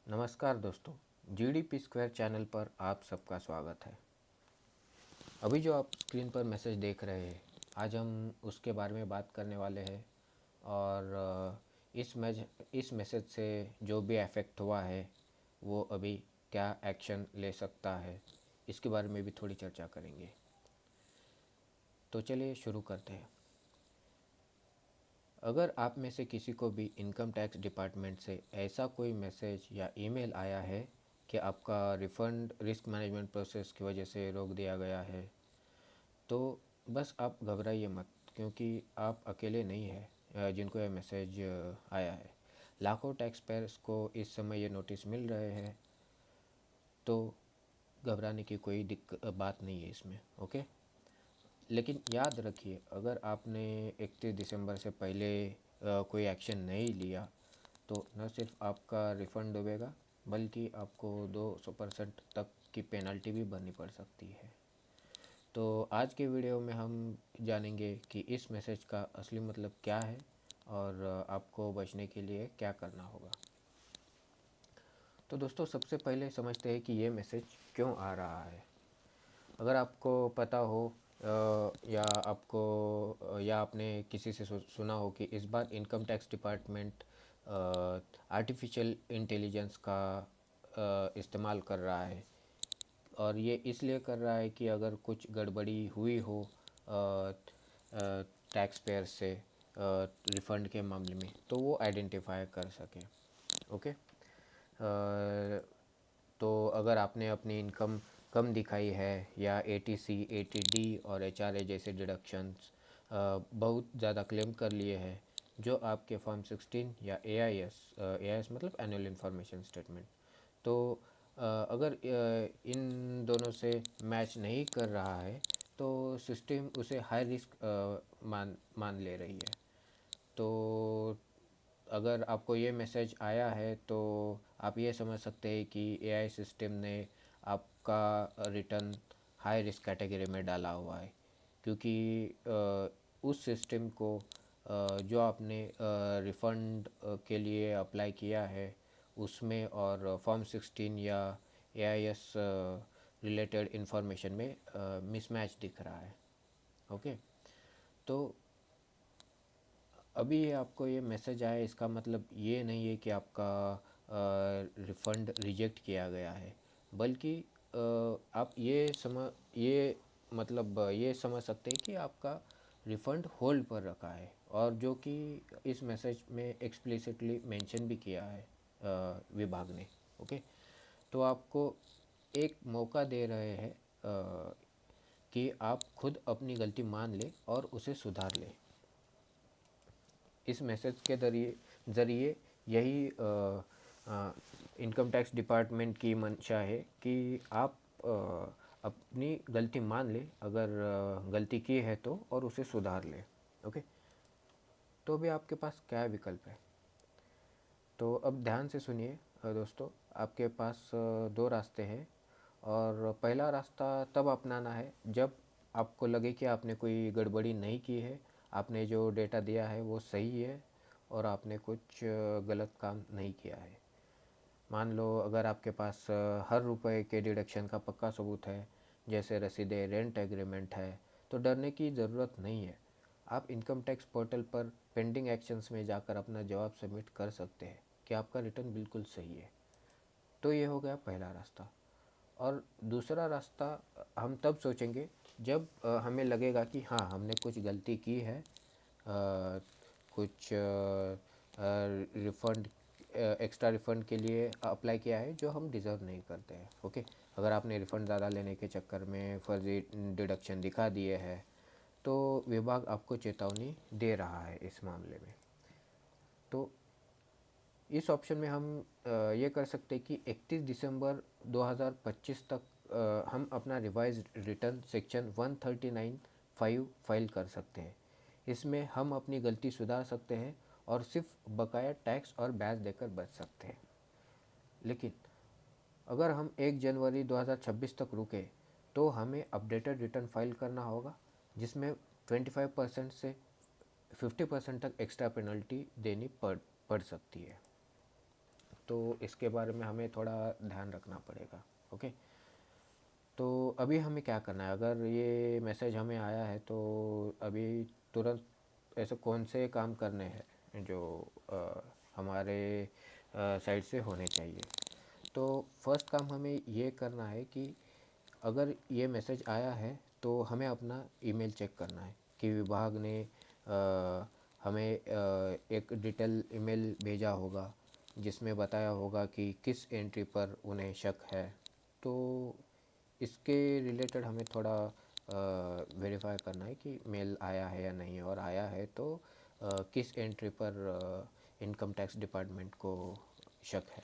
नमस्कार दोस्तों, GDP square channel पर आप सबका स्वागत है। अभी जो आप स्क्रीन पर मैसेज देख रहे हैं, आज हम उसके बारे में बात करने वाले हैं और इस मैसेज से जो भी अफेक्ट हुआ है वो अभी क्या एक्शन ले सकता है, इसके बारे में भी थोड़ी चर्चा करेंगे। तो चलिए शुरू करते हैं। अगर आप में से किसी को भी इनकम टैक्स डिपार्टमेंट से ऐसा कोई मैसेज या ईमेल आया है कि आपका रिफ़ंड रिस्क मैनेजमेंट प्रोसेस की वजह से रोक दिया गया है, तो बस आप घबराइए मत, क्योंकि आप अकेले नहीं हैं जिनको यह मैसेज आया है। लाखों टैक्स पेयर्स को इस समय ये नोटिस मिल रहे हैं, तो घबराने की कोई बात नहीं है इसमें। ओके, लेकिन याद रखिए, अगर आपने 31 दिसंबर से पहले कोई एक्शन नहीं लिया तो न सिर्फ आपका रिफ़ंड डूबेगा, बल्कि आपको 200% तक की पेनल्टी भी भरनी पड़ सकती है। तो आज के वीडियो में हम जानेंगे कि इस मैसेज का असली मतलब क्या है और आपको बचने के लिए क्या करना होगा। तो दोस्तों, सबसे पहले समझते हैं कि ये मैसेज क्यों आ रहा है। अगर आपको पता हो या आपने किसी से सुना हो कि इस बार income tax department artificial intelligence का इस्तेमाल कर रहा है, और ये इसलिए कर रहा है कि अगर कुछ गड़बड़ी हुई हो टैक्स पेयर से रिफ़ंड के मामले में, तो वो आइडेंटिफाई कर सके। ओके, तो अगर आपने अपनी इनकम कम दिखाई है या एटीसी, एटीडी और एचआरए जैसे डिडक्शंस बहुत ज़्यादा क्लेम कर लिए हैं, जो आपके फॉर्म 16 या एआईएस मतलब एनुअल इंफॉर्मेशन स्टेटमेंट, तो अगर इन दोनों से मैच नहीं कर रहा है तो सिस्टम उसे हाई रिस्क मान ले रही है। तो अगर आपको ये मैसेज आया है तो आप ये समझ सकते हैं कि एआई सिस्टम ने आपका रिटर्न हाई रिस्क कैटेगरी में डाला हुआ है, क्योंकि उस सिस्टम को जो आपने रिफ़ंड के लिए अप्लाई किया है उसमें और फॉर्म 16 या एआईएस रिलेटेड इंफॉर्मेशन में मिसमैच दिख रहा है। ओके, तो अभी ये आपको ये मैसेज आया, इसका मतलब ये नहीं है कि आपका रिफ़ंड रिजेक्ट किया गया है, बल्कि आप ये समझ सकते हैं कि आपका रिफ़ंड होल्ड पर रखा है, और जो कि इस मैसेज में एक्सप्लिसिटली मेंशन भी किया है विभाग ने। ओके, तो आपको एक मौका दे रहे हैं कि आप खुद अपनी गलती मान लें और उसे सुधार लें। इस मैसेज के ज़रिए यही इनकम टैक्स डिपार्टमेंट की मंशा है कि आप अपनी गलती मान लें, अगर गलती की है तो, और उसे सुधार लें। ओके, तो अभी आपके पास क्या विकल्प है। तो अब ध्यान से सुनिए दोस्तों, आपके पास दो रास्ते हैं, और पहला रास्ता तब अपनाना है जब आपको लगे कि आपने कोई गड़बड़ी नहीं की है, आपने जो डेटा दिया है वो सही है और आपने कुछ गलत काम नहीं किया है। मान लो अगर आपके पास हर रुपए के डिडक्शन का पक्का सबूत है, जैसे रसीदें, रेंट एग्रीमेंट है, तो डरने की ज़रूरत नहीं है। आप इनकम टैक्स पोर्टल पर पेंडिंग एक्शंस में जाकर अपना जवाब सबमिट कर सकते हैं कि आपका रिटर्न बिल्कुल सही है। तो ये हो गया पहला रास्ता। और दूसरा रास्ता हम तब सोचेंगे जब हमें लगेगा कि हाँ, हमने कुछ गलती की है, कुछ रिफ़ंड एक्स्ट्रा रिफ़ंड के लिए अप्लाई किया है जो हम डिज़र्व नहीं करते हैं। ओके, अगर आपने रिफ़ंड ज़्यादा लेने के चक्कर में फर्जी डिडक्शन दिखा दिए हैं, तो विभाग आपको चेतावनी दे रहा है इस मामले में। तो इस ऑप्शन में हम ये कर सकते हैं कि 31 दिसंबर 2025 तक हम अपना रिवाइज रिटर्न सेक्शन 139(5) फाइल कर सकते हैं। इसमें हम अपनी गलती सुधार सकते हैं और सिर्फ बकाया टैक्स और ब्याज देकर बच सकते हैं। लेकिन अगर हम 1 जनवरी 2026 तक रुके तो हमें अपडेटेड रिटर्न फाइल करना होगा, जिसमें 25% से 50% तक एक्स्ट्रा पेनल्टी देनी पड़ सकती है। तो इसके बारे में हमें थोड़ा ध्यान रखना पड़ेगा। ओके, तो अभी हमें क्या करना है, अगर ये मैसेज हमें आया है तो अभी तुरंत ऐसे कौन से काम करने हैं जो हमारे साइड से होने चाहिए। तो फर्स्ट काम हमें ये करना है कि अगर ये मैसेज आया है तो हमें अपना ईमेल चेक करना है कि विभाग ने हमें एक डिटेल ईमेल भेजा होगा जिसमें बताया होगा कि किस एंट्री पर उन्हें शक है। तो इसके रिलेटेड हमें थोड़ा वेरीफाई करना है कि मेल आया है या नहीं, और आया है तो किस एंट्री पर इनकम टैक्स डिपार्टमेंट को शक है।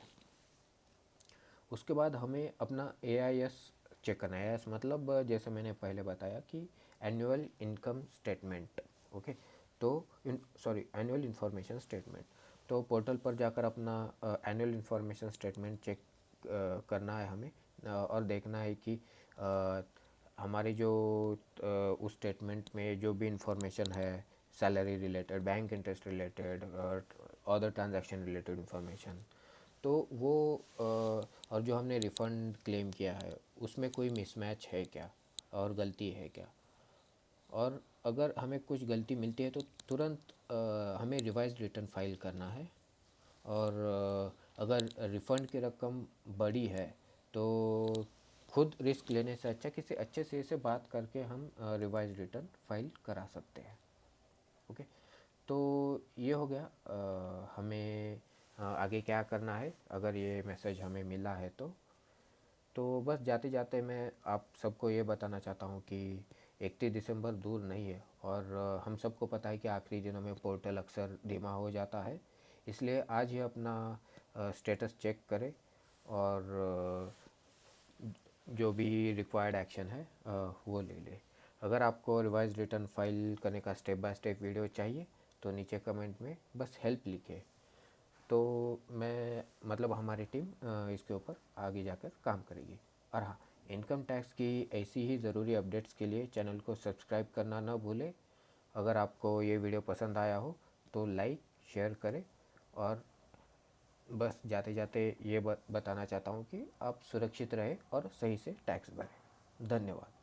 उसके बाद हमें अपना AIS चेक करना है। AIS मतलब जैसे मैंने पहले बताया कि एनुअल इनकम स्टेटमेंट। ओके, तो एनुअल इंफॉर्मेशन स्टेटमेंट। तो पोर्टल पर जाकर अपना एनुअल इंफॉर्मेशन स्टेटमेंट चेक करना है हमें, और देखना है कि हमारी जो उस स्टेटमेंट में जो भी इंफॉर्मेशन है, salary related, bank interest related और अदर ट्रांजैक्शन रिलेटेड इंफॉर्मेशन, तो वो और जो हमने रिफ़ंड क्लेम किया है उसमें कोई मिसमैच है क्या और गलती है क्या। और अगर हमें कुछ गलती मिलती है तो तुरंत हमें रिवाइज्ड रिटर्न फाइल करना है। और अगर रिफ़ंड की रकम बड़ी है तो खुद रिस्क लेने से अच्छा किसी अच्छे से बात करके हम रिवाइज्ड रिटर्न फाइल करा सकते हैं। ओके, तो ये हो गया हमें आगे क्या करना है अगर ये मैसेज हमें मिला है तो बस जाते जाते मैं आप सबको ये बताना चाहता हूँ कि 31 दिसंबर दूर नहीं है, और हम सबको पता है कि आखिरी दिनों में पोर्टल अक्सर धीमा हो जाता है। इसलिए आज ही अपना स्टेटस चेक करें और जो भी रिक्वायर्ड एक्शन है वो ले ले। अगर आपको रिवाइज रिटर्न फाइल करने का स्टेप बाय स्टेप वीडियो चाहिए तो नीचे कमेंट में बस हेल्प लिखे, तो मैं मतलब हमारी टीम इसके ऊपर आगे जाकर काम करेगी। और हाँ, इनकम टैक्स की ऐसी ही ज़रूरी अपडेट्स के लिए चैनल को सब्सक्राइब करना ना भूलें। अगर आपको ये वीडियो पसंद आया हो तो लाइक शेयर करें, और बस जाते जाते ये बताना चाहता हूँ कि आप सुरक्षित रहें और सही से टैक्स भरें। धन्यवाद।